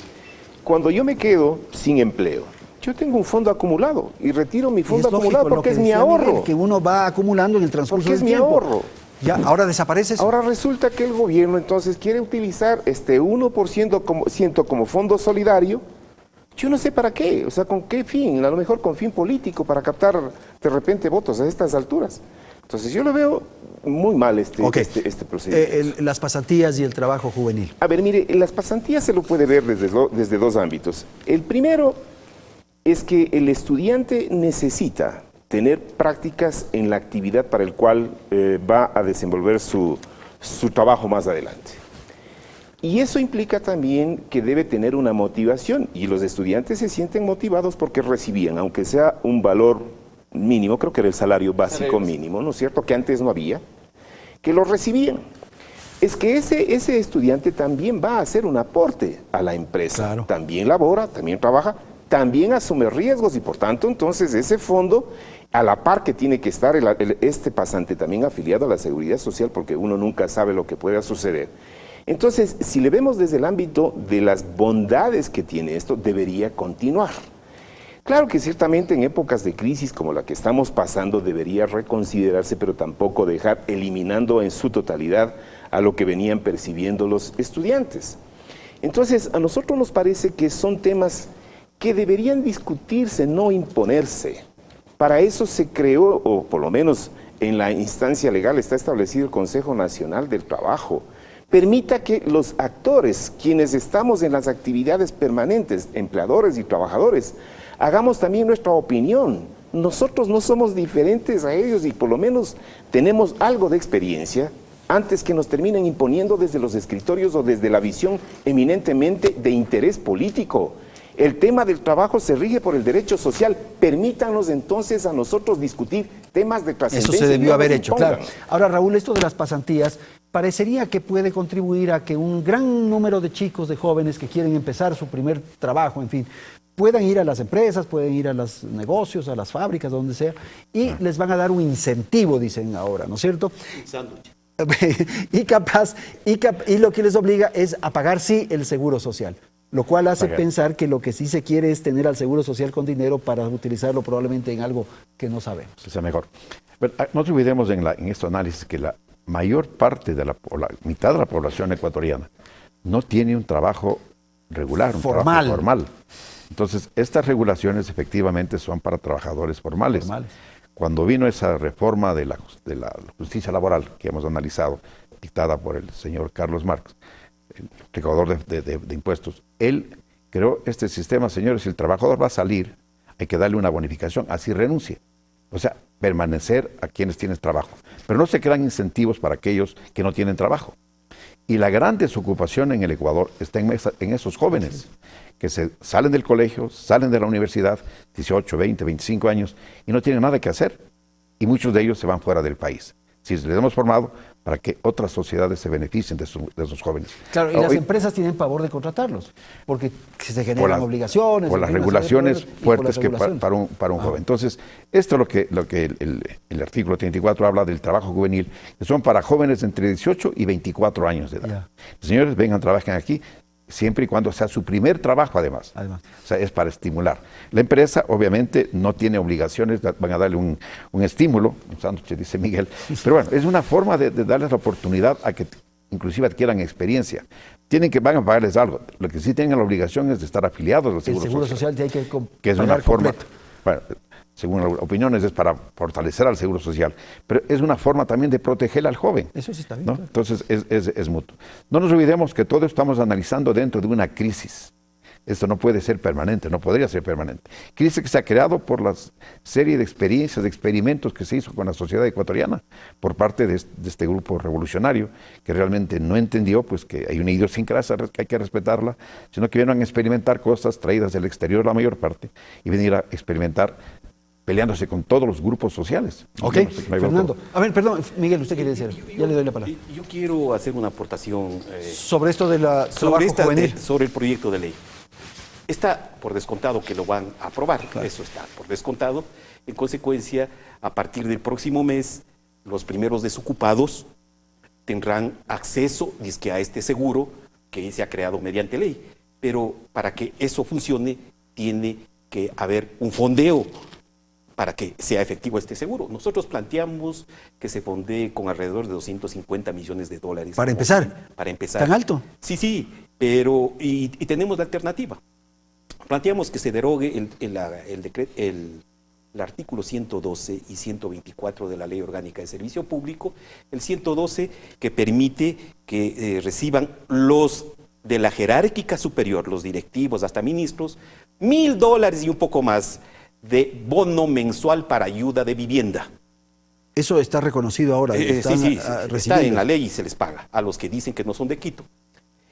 cuando yo me quedo sin empleo, yo tengo un fondo acumulado y retiro mi fondo acumulado porque es mi ahorro. Miguel, que uno va acumulando en el transcurso del tiempo. Porque es mi ahorro. Ya, ahora desaparece eso. Ahora resulta que el gobierno entonces quiere utilizar este 1% como fondo solidario. Yo no sé para qué, o sea, con qué fin, a lo mejor con fin político, para captar de repente votos a estas alturas. Entonces yo lo veo muy mal este procedimiento. Las pasantías y el trabajo juvenil. A ver, mire, las pasantías se lo puede ver desde dos ámbitos. El primero es que el estudiante necesita tener prácticas en la actividad para el cual va a desenvolver su trabajo más adelante. Y eso implica también que debe tener una motivación, y los estudiantes se sienten motivados porque recibían, aunque sea un valor mínimo, creo que era el salario básico mínimo, ¿no es cierto?, que antes no había, que lo recibían. Es que ese estudiante también va a hacer un aporte a la empresa, claro. También labora, también trabaja, también asume riesgos, y por tanto entonces ese fondo, a la par que tiene que estar este pasante también afiliado a la Seguridad Social, porque uno nunca sabe lo que pueda suceder. Entonces, si le vemos desde el ámbito de las bondades que tiene esto, debería continuar. Claro que ciertamente en épocas de crisis como la que estamos pasando debería reconsiderarse, pero tampoco dejar eliminando en su totalidad a lo que venían percibiendo los estudiantes. Entonces, a nosotros nos parece que son temas que deberían discutirse, no imponerse. Para eso se creó, o por lo menos en la instancia legal está establecido el Consejo Nacional del Trabajo. Permita que los actores, quienes estamos en las actividades permanentes, empleadores y trabajadores, hagamos también nuestra opinión. Nosotros no somos diferentes a ellos y por lo menos tenemos algo de experiencia antes que nos terminen imponiendo desde los escritorios o desde la visión eminentemente de interés político. El tema del trabajo se rige por el derecho social. Permítanos entonces a nosotros discutir temas de trascendencia. Eso se debió haber hecho, claro. Ahora, Raúl, esto de las pasantías parecería que puede contribuir a que un gran número de chicos, de jóvenes que quieren empezar su primer trabajo, en fin, puedan ir a las empresas, pueden ir a los negocios, a las fábricas, donde sea, y les van a dar un incentivo, dicen ahora, ¿no es cierto? Un sándwich. Y lo que les obliga es a pagar, sí, el seguro social. Lo cual hace pensar que lo que sí se quiere es tener al Seguro Social con dinero para utilizarlo probablemente en algo que no sabemos. Que sea mejor. Pero no nos olvidemos en este análisis que la mayor parte de la mitad de la población ecuatoriana no tiene un trabajo regular, un trabajo formal. Entonces, estas regulaciones efectivamente son para trabajadores formales. Cuando vino esa reforma de la justicia laboral que hemos analizado, dictada por el señor Carlos Marx, el recaudador de impuestos, él creó este sistema, señores, si el trabajador va a salir, hay que darle una bonificación, así renuncie. O sea, permanecer a quienes tienen trabajo. Pero no se crean incentivos para aquellos que no tienen trabajo. Y la gran desocupación en el Ecuador está en esos jóvenes que salen del colegio, salen de la universidad, 18, 20, 25 años, y no tienen nada que hacer. Y muchos de ellos se van fuera del país. Si les hemos formado para que otras sociedades se beneficien de esos jóvenes. Claro, y las empresas tienen pavor de contratarlos, porque se generan obligaciones. Por las regulaciones fuertes que para un joven. Entonces, esto es lo que el artículo 34 habla del trabajo juvenil, que son para jóvenes entre 18 y 24 años de edad. Señores, vengan, trabajen aquí, siempre y cuando sea su primer trabajo además. O sea, es para estimular. La empresa obviamente no tiene obligaciones, van a darle un estímulo, un sándwich, dice Miguel, pero bueno, es una forma de darles la oportunidad a que inclusive adquieran experiencia. Van a pagarles algo. Lo que sí tienen la obligación es de estar afiliados al Seguro Social. Hay que es una forma, bueno, según las opiniones, es para fortalecer al Seguro Social, pero es una forma también de proteger al joven. Eso sí está bien. ¿No? Claro. Entonces es mutuo. No nos olvidemos que todo estamos analizando dentro de una crisis. Esto no puede ser permanente, no podría ser permanente. Crisis que se ha creado por la serie de experiencias, de experimentos que se hizo con la sociedad ecuatoriana por parte de este grupo revolucionario que realmente no entendió pues que hay una idiosincrasia que hay que respetarla, sino que vinieron a experimentar cosas traídas del exterior la mayor parte y venir a experimentar peleándose con todos los grupos sociales. Ok, Fernando. A ver, perdón, Miguel, usted quiere decir, ya le doy la palabra. Yo quiero hacer una aportación sobre esto de la trabajo juvenil. Sobre el proyecto de ley. Está por descontado que lo van a aprobar, claro. Eso está por descontado. En consecuencia, a partir del próximo mes, los primeros desocupados tendrán acceso dizque, a este seguro que se ha creado mediante ley. Pero para que eso funcione, tiene que haber un fondeo para que sea efectivo este seguro. Nosotros planteamos que se fondee con alrededor de 250 millones de dólares. ¿Para empezar? Para empezar. ¿Tan alto? Sí, pero y tenemos la alternativa. Planteamos que se derogue el artículo 112 y 124 de la Ley Orgánica de Servicio Público. El 112 que permite que reciban los de la jerárquica superior, los directivos hasta ministros, $1,000 y un poco más de bono mensual para ayuda de vivienda. Eso está reconocido ahora. Sí, está en la ley y se les paga a los que dicen que no son de Quito.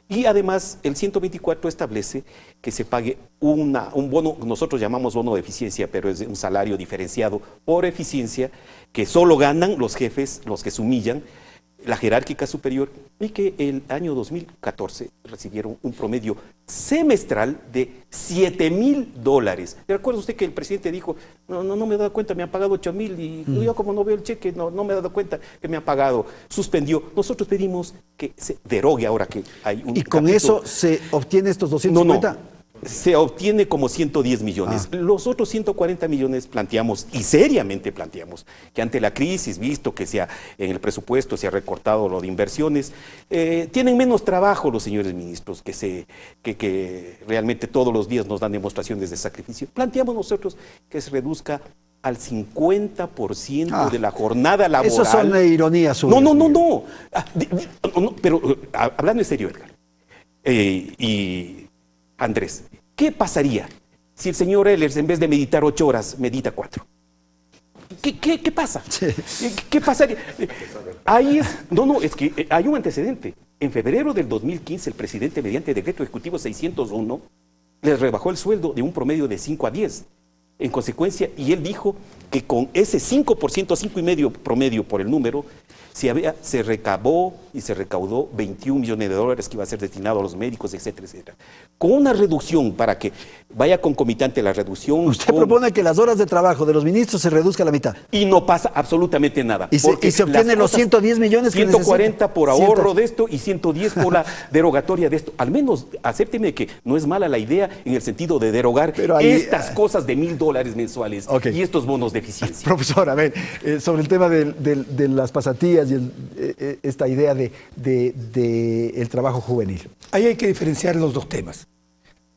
Y además el 124 establece que se pague un bono, nosotros llamamos bono de eficiencia, pero es un salario diferenciado por eficiencia, que solo ganan los jefes, los que se humillan, la jerárquica superior, y que el año 2014 recibieron un promedio semestral de $7,000. ¿Recuerda usted que el presidente dijo, no me he dado cuenta, me han pagado 8,000 y yo como no veo el cheque, no me he dado cuenta que me han pagado, suspendió? Nosotros pedimos que se derogue ahora que hay un... ¿Y con eso se obtiene estos 250? No. Se obtiene como 110 millones. Los otros 140 millones planteamos, y seriamente planteamos, que ante la crisis, visto que en el presupuesto se ha recortado lo de inversiones, tienen menos trabajo los señores ministros, que realmente todos los días nos dan demostraciones de sacrificio. Planteamos nosotros que se reduzca al 50% de la jornada laboral. Eso son ironías suyas. No. Pero hablando en serio, Edgar, y Andrés, ¿qué pasaría si el señor Ehlers, en vez de meditar 8 horas, medita 4? ¿Qué pasa? ¿Qué pasaría? Es que hay un antecedente. En febrero del 2015, el presidente, mediante decreto ejecutivo 601, les rebajó el sueldo de un promedio de 5 a 10. En consecuencia, y él dijo que con ese 5%, 5,5% promedio por el número, se recabó y se recaudó $21 millones que iba a ser destinado a los médicos, etcétera, etcétera. Con una reducción para que vaya concomitante la reducción. Usted propone que las horas de trabajo de los ministros se reduzca a la mitad. Y no pasa absolutamente nada. Y se obtienen los 110 millones 140 por ahorro de esto y 110 por la derogatoria de esto. Al menos acépteme que no es mala la idea en el sentido de derogar estas cosas de $1,000 mensuales y estos bonos de eficiencia. Profesor, a ver, sobre el tema de las pasantías y esta idea de el trabajo juvenil. Ahí hay que diferenciar los dos temas.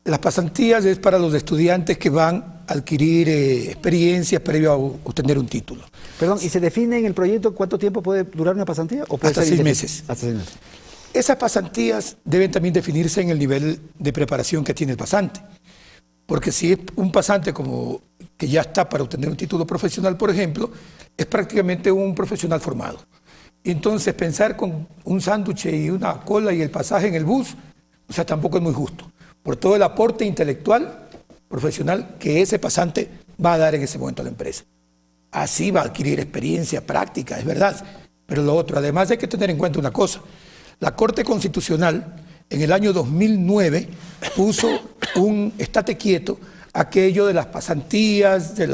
Las pasantías es para los estudiantes que van a adquirir experiencia previo a obtener un título. Perdón, ¿y se define en el proyecto cuánto tiempo puede durar una pasantía? ¿O puede Hasta ser 6 indefinido? meses. Hasta 6 meses. Esas pasantías deben también definirse en el nivel de preparación que tiene el pasante. Porque si es un pasante como que ya está para obtener un título profesional, por ejemplo, es prácticamente un profesional formado. Y entonces pensar con un sándwich y una cola y el pasaje en el bus, o sea, tampoco es muy justo. Por todo el aporte intelectual, profesional, que ese pasante va a dar en ese momento a la empresa. Así va a adquirir experiencia, práctica, es verdad. Pero lo otro, además hay que tener en cuenta una cosa. La Corte Constitucional, en el año 2009, puso un estate quieto aquello de las pasantías, en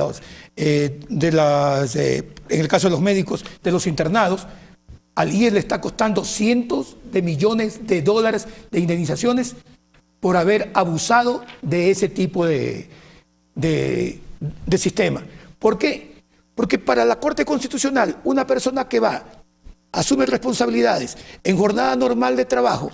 el caso de los médicos, de los internados. Al IES le está costando cientos de millones de dólares de indemnizaciones por haber abusado de ese tipo de sistema. ¿Por qué? Porque para la Corte Constitucional, una persona que va, asume responsabilidades en jornada normal de trabajo,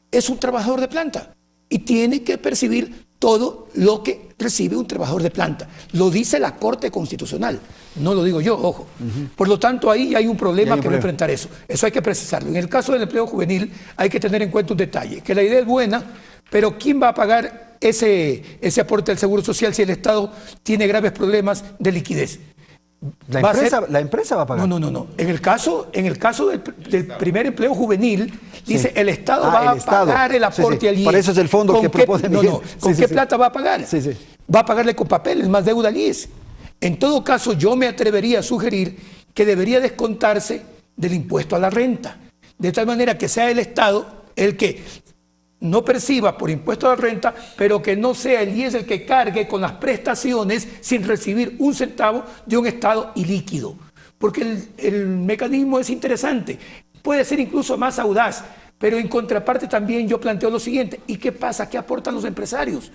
es un trabajador de planta y tiene que percibir todo lo que recibe un trabajador de planta. Lo dice la Corte Constitucional, no lo digo yo, ojo. Por lo tanto, ahí hay un problema que va a enfrentar eso. Eso hay que precisarlo. En el caso del empleo juvenil hay que tener en cuenta un detalle, que la idea es buena, pero ¿quién va a pagar ese aporte al Seguro Social si el Estado tiene graves problemas de liquidez? ¿La empresa va a pagar? No. En el caso del primer empleo juvenil, dice el Estado va a pagar el aporte al IES. Para eso es el fondo que propone Miguel. ¿Con qué plata va a pagar? Va a pagarle con papeles, más deuda al IES. En todo caso, yo me atrevería a sugerir que debería descontarse del impuesto a la renta, de tal manera que sea el Estado el que no perciba por impuesto a la renta, pero que no sea el IES el que cargue con las prestaciones sin recibir un centavo de un Estado ilíquido. Porque el mecanismo es interesante, puede ser incluso más audaz, pero en contraparte también yo planteo lo siguiente: ¿y qué pasa? ¿Qué aportan los empresarios?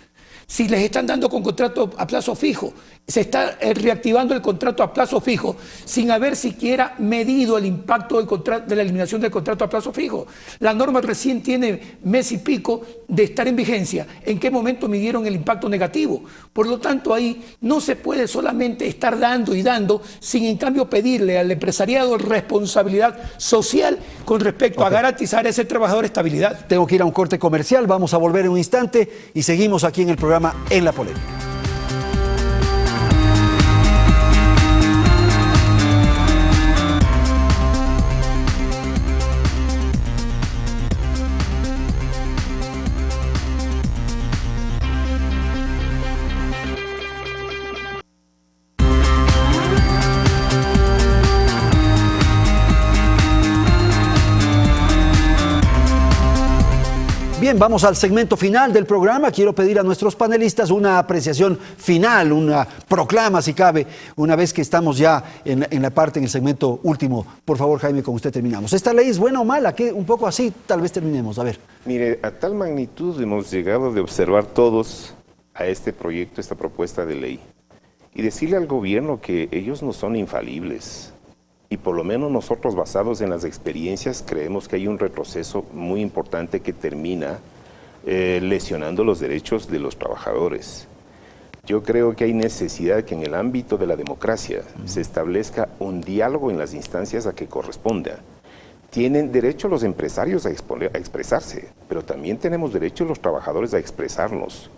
Si les están dando con contrato a plazo fijo, se está reactivando el contrato a plazo fijo sin haber siquiera medido el impacto de la eliminación del contrato a plazo fijo. La norma recién tiene mes y pico de estar en vigencia. ¿En qué momento midieron el impacto negativo? Por lo tanto, ahí no se puede solamente estar dando y dando sin en cambio pedirle al empresariado responsabilidad social con respecto a garantizar a ese trabajador estabilidad. Tengo que ir a un corte comercial, vamos a volver en un instante y seguimos aquí en el programa En la Polémica. Bien, vamos al segmento final del programa. Quiero pedir a nuestros panelistas una apreciación final, una proclama si cabe, una vez que estamos ya en el segmento último. Por favor, Jaime, con usted terminamos. ¿Esta ley es buena o mala? ¿Qué? Un poco así, tal vez terminemos. A ver. Mire, a tal magnitud hemos llegado de observar todos a este proyecto, esta propuesta de ley, y decirle al gobierno que ellos no son infalibles. Y por lo menos nosotros, basados en las experiencias, creemos que hay un retroceso muy importante que termina lesionando los derechos de los trabajadores. Yo creo que hay necesidad que en el ámbito de la democracia se establezca un diálogo en las instancias a que corresponda. Tienen derecho los empresarios a expresarse, pero también tenemos derecho los trabajadores a expresarnos.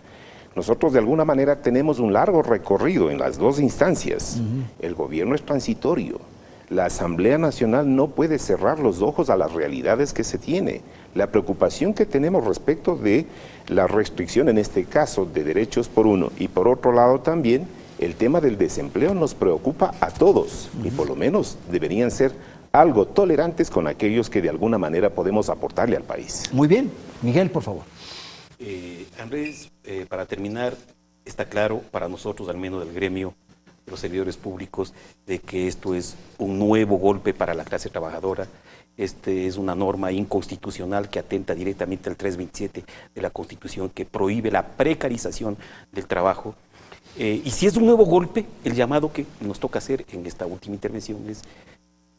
Nosotros de alguna manera tenemos un largo recorrido en las dos instancias. El gobierno es transitorio. La Asamblea Nacional no puede cerrar los ojos a las realidades que se tiene. La preocupación que tenemos respecto de la restricción, en este caso, de derechos por uno, y por otro lado también, el tema del desempleo nos preocupa a todos, y por lo menos deberían ser algo tolerantes con aquellos que de alguna manera podemos aportarle al país. Muy bien. Miguel, por favor. Andrés, para terminar, está claro para nosotros, al menos del gremio, los servidores públicos, de que esto es un nuevo golpe para la clase trabajadora. Este es una norma inconstitucional que atenta directamente al 327 de la Constitución, que prohíbe la precarización del trabajo. Y si es un nuevo golpe, el llamado que nos toca hacer en esta última intervención es: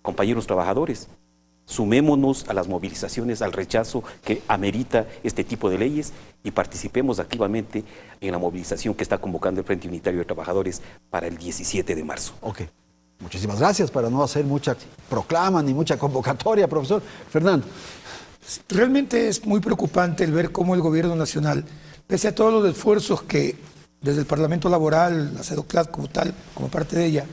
compañeros trabajadores, Sumémonos a las movilizaciones, al rechazo que amerita este tipo de leyes y participemos activamente en la movilización que está convocando el Frente Unitario de Trabajadores para el 17 de marzo. Ok. Muchísimas gracias, para no hacer mucha proclama ni mucha convocatoria, profesor. Fernando. Realmente es muy preocupante el ver cómo el gobierno nacional, pese a todos los esfuerzos que desde el Parlamento Laboral, la CEDOCLAD como tal, como parte de ella,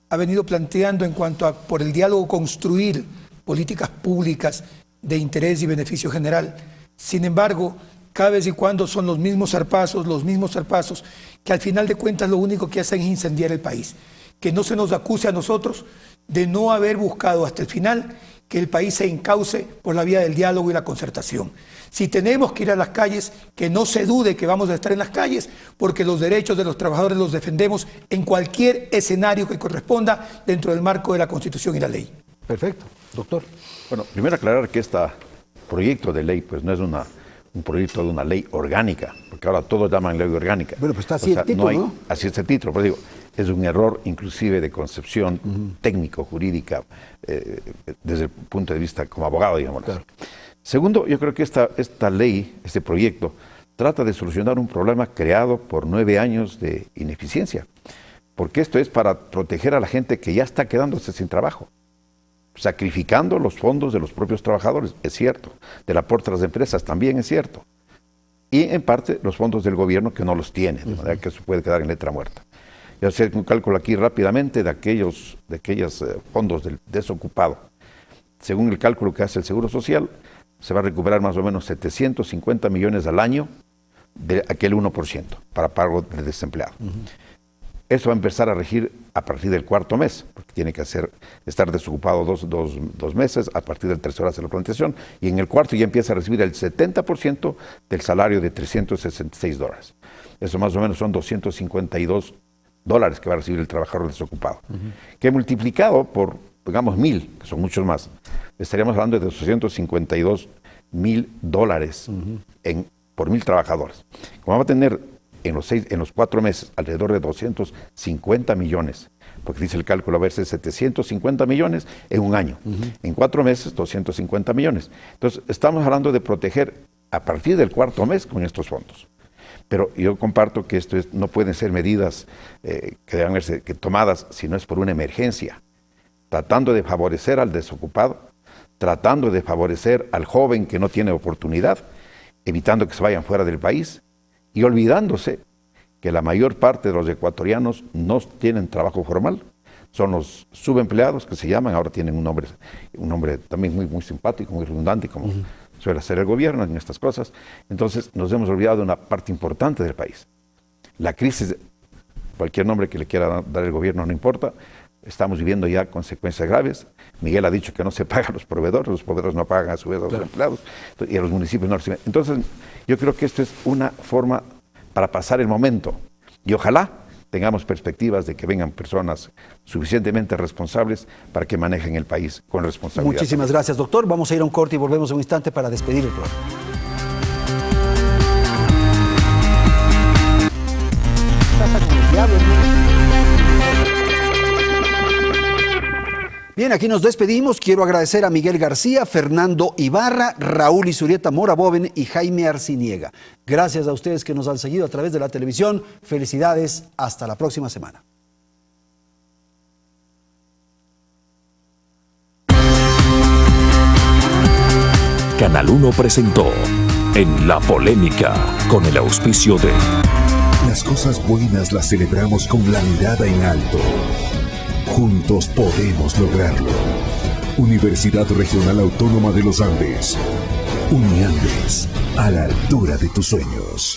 ha venido planteando en cuanto a, por el diálogo, construir políticas públicas de interés y beneficio general. Sin embargo, cada vez y cuando son los mismos zarpazos, que al final de cuentas lo único que hacen es incendiar el país. Que no se nos acuse a nosotros de no haber buscado hasta el final que el país se encauce por la vía del diálogo y la concertación. Si tenemos que ir a las calles, que no se dude que vamos a estar en las calles, porque los derechos de los trabajadores los defendemos en cualquier escenario que corresponda dentro del marco de la Constitución y la ley. Perfecto. Doctor. Bueno, primero aclarar que este proyecto de ley pues no es un proyecto de una ley orgánica, porque ahora todos llaman ley orgánica. Bueno, pues está así el título, ¿no? Así es el título, pero digo, es un error inclusive de concepción técnico-jurídica desde el punto de vista como abogado, digamos. Claro. Segundo, yo creo que esta ley, este proyecto, trata de solucionar un problema creado por 9 años de ineficiencia, porque esto es para proteger a la gente que ya está quedándose sin trabajo, sacrificando los fondos de los propios trabajadores, es cierto, del aporte a las empresas también es cierto, y en parte los fondos del gobierno que no los tiene, de manera que eso puede quedar en letra muerta. Yo voy a hacer un cálculo aquí rápidamente de aquellos fondos del desocupado. Según el cálculo que hace el Seguro Social, se va a recuperar más o menos 750 millones al año de aquel 1% para pago del desempleado. Eso va a empezar a regir a partir del 4º mes, porque tiene que estar desocupado dos meses, a partir del 3º hace la plantación, y en el 4º ya empieza a recibir el 70% del salario de $366. Eso más o menos son $252 que va a recibir el trabajador desocupado, que multiplicado por, digamos, 1,000, que son muchos más, estaríamos hablando de $252,000 por 1,000 trabajadores. Como va a tener en los 4 meses alrededor de 250 millones, porque dice el cálculo a verse 750 millones en un año. En 4 meses, 250 millones. Entonces, estamos hablando de proteger a partir del 4º mes con estos fondos. Pero yo comparto que no pueden ser medidas que deben verse tomadas si no es por una emergencia, tratando de favorecer al desocupado, tratando de favorecer al joven que no tiene oportunidad, evitando que se vayan fuera del país y olvidándose que la mayor parte de los ecuatorianos no tienen trabajo formal. Son los subempleados que se llaman, ahora tienen un nombre también muy, muy simpático, muy redundante, como suele hacer el gobierno en estas cosas. Entonces nos hemos olvidado de una parte importante del país. La crisis, cualquier nombre que le quiera dar el gobierno no importa, estamos viviendo ya consecuencias graves. Miguel ha dicho que no se pagan los proveedores no pagan a su vez a los empleados, y a los municipios no reciben. Entonces yo creo que esto es una forma para pasar el momento, y ojalá tengamos perspectivas de que vengan personas suficientemente responsables para que manejen el país con responsabilidad. Muchísimas gracias, doctor. Vamos a ir a un corte y volvemos en un instante para despedir el programa. Bien, aquí nos despedimos. Quiero agradecer a Miguel García, Fernando Ibarra, Raúl Isurieta Moraboven y Jaime Arciniega. Gracias a ustedes que nos han seguido a través de la televisión. Felicidades. Hasta la próxima semana. Canal 1 presentó En la Polémica, con el auspicio de... Las cosas buenas las celebramos con la mirada en alto. Juntos podemos lograrlo. Universidad Regional Autónoma de los Andes. Uniandes, a la altura de tus sueños.